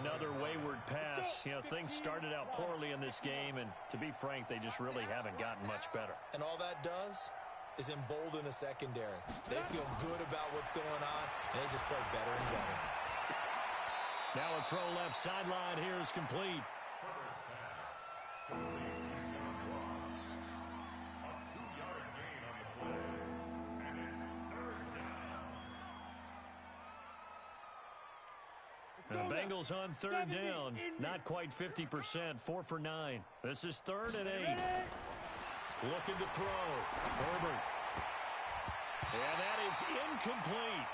Another wayward pass. You know, things started out poorly in this game, and to be frank, they just really haven't gotten much better. And all that does is embolden a secondary. They feel good about what's going on, and they just play better and better. Now a throw left sideline here is complete. The Bengals on third down, not quite 50%, 4 for 9. This is 3rd and 8. Looking to throw, Herbert. And that is incomplete.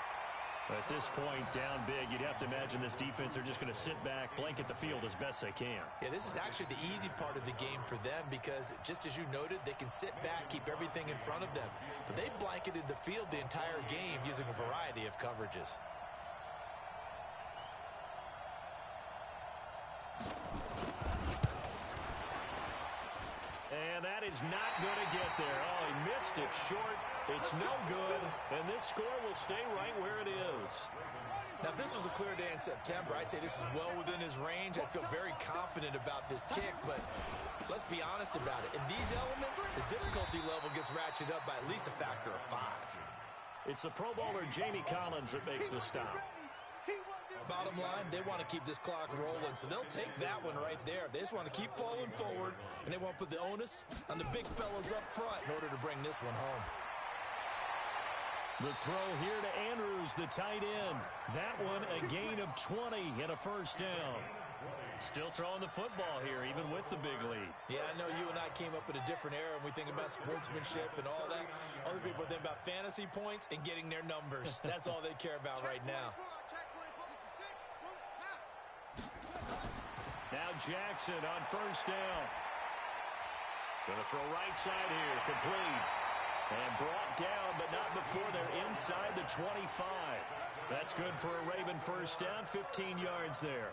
At this point, down big, you'd have to imagine this defense are just going to sit back, blanket the field as best they can. Yeah, this is actually the easy part of the game for them because, just as you noted, they can sit back, keep everything in front of them. But they blanketed the field the entire game using a variety of coverages. And that is not going to get there. Oh, he missed it short. It's no good. And this score will stay right where it is. Now, if this was a clear day in September, I'd say this is well within his range. I'd feel very confident about this kick, but let's be honest about it. In these elements, the difficulty level gets ratcheted up by at least a factor of 5. It's the Pro Bowler Jamie Collins that makes the stop. Bottom line, they want to keep this clock rolling, so they'll take that one right there. They just want to keep falling forward, and they want to put the onus on the big fellas up front in order to bring this one home. The throw here to Andrews, the tight end. That one a gain of 20 and a first down. Still throwing the football here, even with the big lead. Yeah, I know you and I came up in a different era, and we think about sportsmanship and all that. Other people think about fantasy points and getting their numbers. That's all they care about right now. Now Jackson on first down. Going to throw right side here, complete. And brought down, but not before they're inside the 25. That's good for a Raven first down, 15 yards there.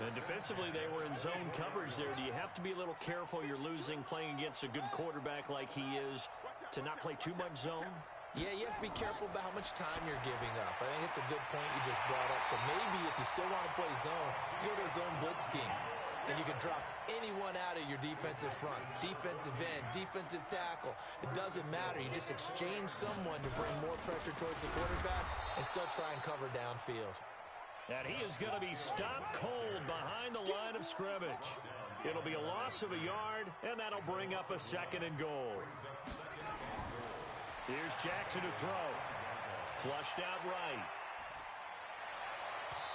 And defensively, they were in zone coverage there. Do you have to be a little careful you're losing playing against a good quarterback like he is to not play too much zone? Yeah, you have to be careful about how much time you're giving up. I think it's a good point you just brought up. So maybe if you still want to play zone, you go to a zone blitz scheme. And you can drop anyone out of your defensive front, defensive end, defensive tackle. It doesn't matter. You just exchange someone to bring more pressure towards the quarterback and still try and cover downfield. And he is going to be stopped cold behind the line of scrimmage. It'll be a loss of a yard, and that'll bring up a 2nd and goal. Here's Jackson to throw. Flushed out right.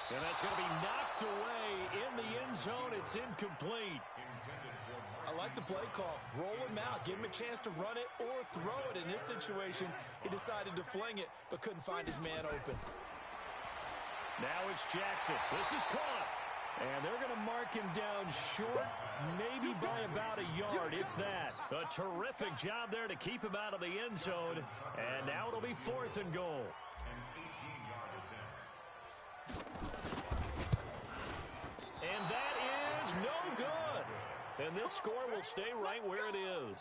And that's going to be knocked away in the end zone. It's incomplete. I like the play call. Roll him out. Give him a chance to run it or throw it. In this situation, he decided to fling it, but couldn't find his man open. Now it's Jackson. This is caught. And they're going to mark him down short, maybe by about a yard, if that. A terrific job there to keep him out of the end zone. And now it'll be 4th and goal. And that is no good. And this score will stay right where it is.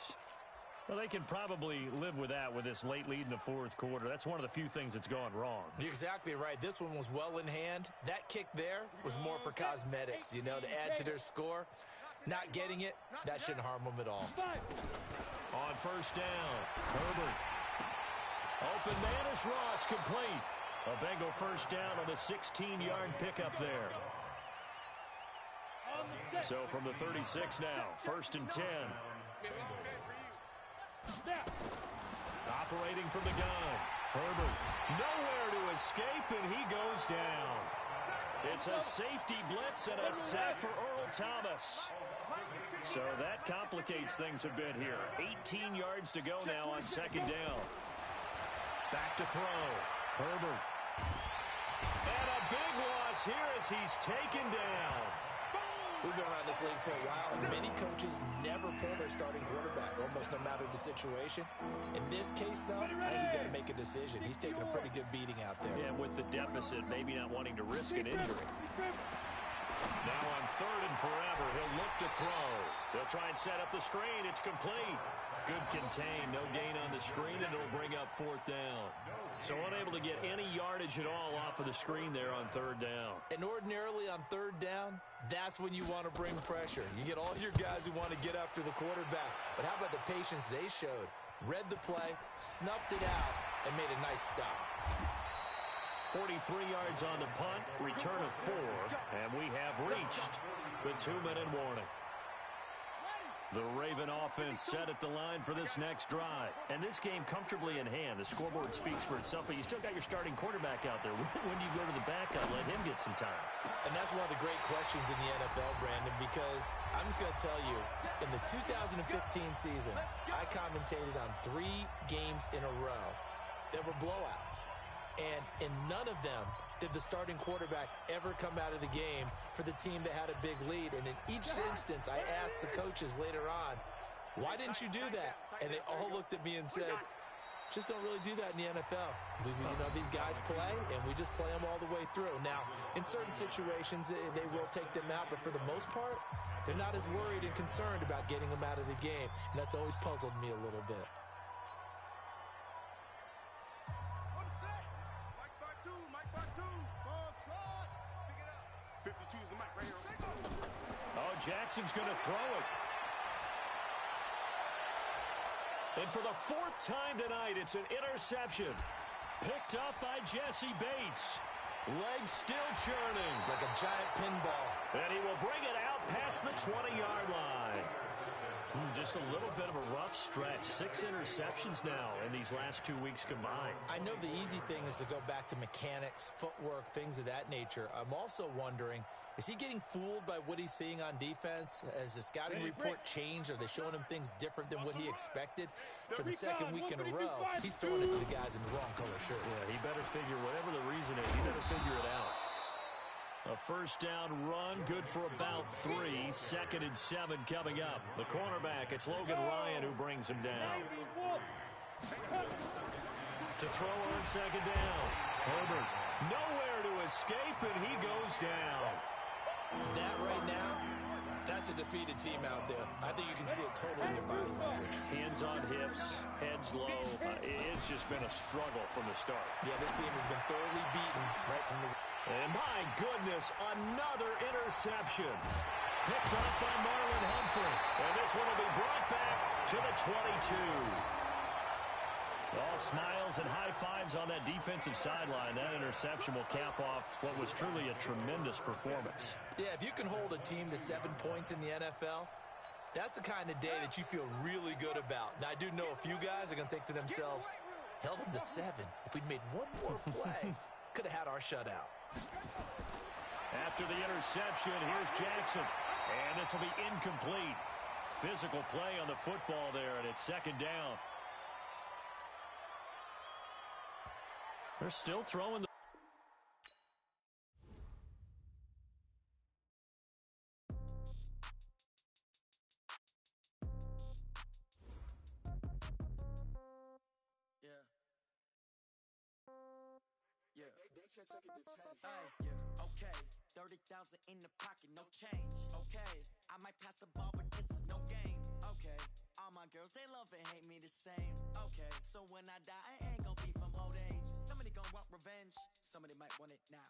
Well, they can probably live with that with this late lead in the 4th quarter. That's one of the few things that's gone wrong. You're exactly right. This one was well in hand. That kick there was more for cosmetics, you know, to add to their score. Not getting it, that shouldn't harm them at all. On first down, Herbert. Open man is Ross, complete. A Bengal first down on the 16-yard pickup there. So from the 36 now, 1st and 10. Operating from the gun. Herbert, nowhere to escape, and he goes down. It's a safety blitz and a sack for Earl Thomas. So that complicates things a bit here. 18 yards to go now on 2nd down. Back to throw. Herbert. And a big loss here as he's taken down. We've been around this league for a while, and many coaches never pull their starting quarterback, almost no matter the situation. In this case, though, I think he's got to make a decision. He's taking a pretty good beating out there. Yeah, with the deficit, maybe not wanting to risk an injury. Now on 3rd and forever, he'll look to throw. They'll try and set up the screen. It's complete. Good contain. No gain on the screen, and it'll bring up 4th down. So unable to get any yardage at all off of the screen there on 3rd down. And ordinarily on 3rd down, that's when you want to bring pressure. You get all your guys who want to get after the quarterback. But how about the patience they showed? Read the play, snuffed it out, and made a nice stop. 43 yards on the punt, return of 4, and we have reached the 2-minute warning. The Raven offense set at the line for this next drive. And this game comfortably in hand. The scoreboard speaks for itself, but you still got your starting quarterback out there. When do you go to the backup? Let him get some time. And that's one of the great questions in the NFL, Brandon, because I'm just going to tell you, in the 2015 season, I commentated on 3 games in a row that were blowouts. And in none of them did the starting quarterback ever come out of the game for the team that had a big lead. And in each instance, I asked the coaches later on, why didn't you do that? And they all looked at me and said, just don't really do that in the NFL. These guys play, and we just play them all the way through. Now, in certain situations, they will take them out. But for the most part, they're not as worried and concerned about getting them out of the game. And that's always puzzled me a little bit. Jackson's going to throw it. And for the 4th time tonight, it's an interception. Picked up by Jesse Bates. Legs still churning. Like a giant pinball. And he will bring it out past the 20-yard line. Just a little bit of a rough stretch. 6 interceptions now in these last 2 weeks combined. I know the easy thing is to go back to mechanics, footwork, things of that nature. I'm also wondering, is he getting fooled by what he's seeing on defense? Has the scouting report changed? Are they showing him things different than what he expected? For the 2nd week in a row, he's throwing it to the guys in the wrong color shirts. Yeah, he better figure, whatever the reason is, he better figure it out. A 1st down run, good for about 3. 2nd and 7 coming up. The cornerback, it's Logan Ryan who brings him down. To throw on 2nd down. Herbert, nowhere to escape, and he goes down. That right now, that's a defeated team out there. I think you can see it totally in their body language. Hands on hips, heads low. It's just been a struggle from the start. Yeah, this team has been thoroughly beaten right from the... And my goodness, another interception. Picked up by Marlon Humphrey. And this one will be brought back to the 22. All smiles and high fives on that defensive sideline. That interception will cap off what was truly a tremendous performance. Yeah, if you can hold a team to 7 points in the NFL, that's the kind of day that you feel really good about. Now, I do know a few guys are going to think to themselves, held them to 7. If we'd made one more play, could have had our shutout. After the interception, here's Jackson. And this will be incomplete. Physical play on the football there, and it's 2nd down. They're still throwing the... Okay, 30,000 in the pocket, no change. Okay, I might pass the ball, but this is no game. Okay, all my girls, they love and hate me the same. Okay, so when I die, I ain't gonna be from old age. Somebody gonna want revenge, somebody might want it now.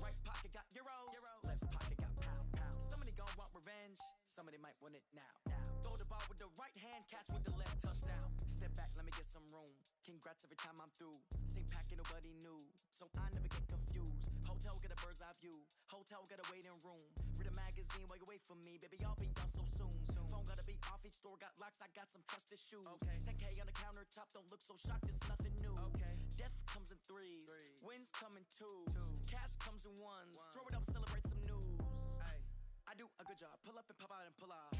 Right pocket got euros, left pocket got pound. Somebody gonna want revenge, somebody might want it now. Throw the ball with the right hand, catch with the left, touchdown. Step back, let me get some room. Congrats every time I'm through. Same packet, nobody knew, so I never get confused. Hotel got a bird's eye view. Hotel got a waiting room. Read a magazine while you wait for me. Baby, I'll be done so soon. Phone gotta be off. Each store got locks. I got some trusted shoes. 10K on the countertop. Don't look so shocked. It's nothing new. Death comes in threes. Wins come in twos. Cash comes in ones. Throw it up, celebrate some news. I do a good job. Pull up and pop out and pull out.